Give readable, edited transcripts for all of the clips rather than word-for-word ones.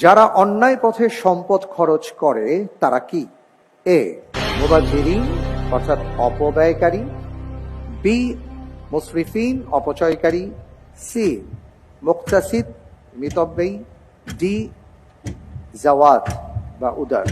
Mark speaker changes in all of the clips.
Speaker 1: যারা অন্যায় পথে সম্পদ খরচ করে তারা কি? এ মুবাযযিরিন অর্থাৎ অপব্যয়কারী, বি মুসরিফিন অপচয়কারী, সি মুক্তাসিদ মিতব্যয়ী, ডি জাওয়াদ বা উদার।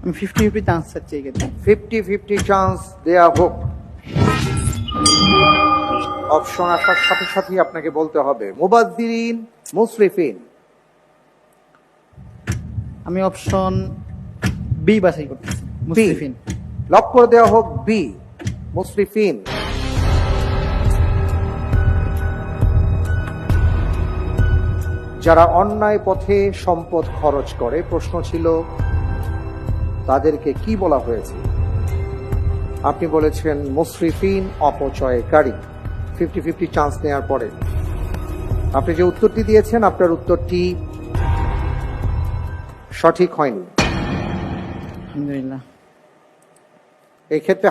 Speaker 2: আমি 50-50 চান্স চাচ্ছি এই ক্ষেত্রে।
Speaker 1: 50-50 চান্স দেয়া হোক। অপশন আসার সাথে সাথে আপনাকে বলতে হবে মুবাযযিরিন, মুসরিফিন।
Speaker 2: আমি অপশন বি বাছাই করতেছি, মুসরিফিন।
Speaker 1: লক করে দেওয়া হোক বি মুসরিফিন। যারা অন্যায় পথে সম্পদ খরচ করে, প্রশ্ন ছিল তাদেরকে কি বলা হয়েছে? আপনি বলেছেন মুসরিফিন অপচয়কারী। 50-50 চান্স নেওয়ার পরে আপনি যে উত্তরটি দিয়েছেন আপনার উত্তরটি সঠিক হয়নি।
Speaker 2: আলহামদুলিল্লাহ।
Speaker 1: এই ক্ষেত্রে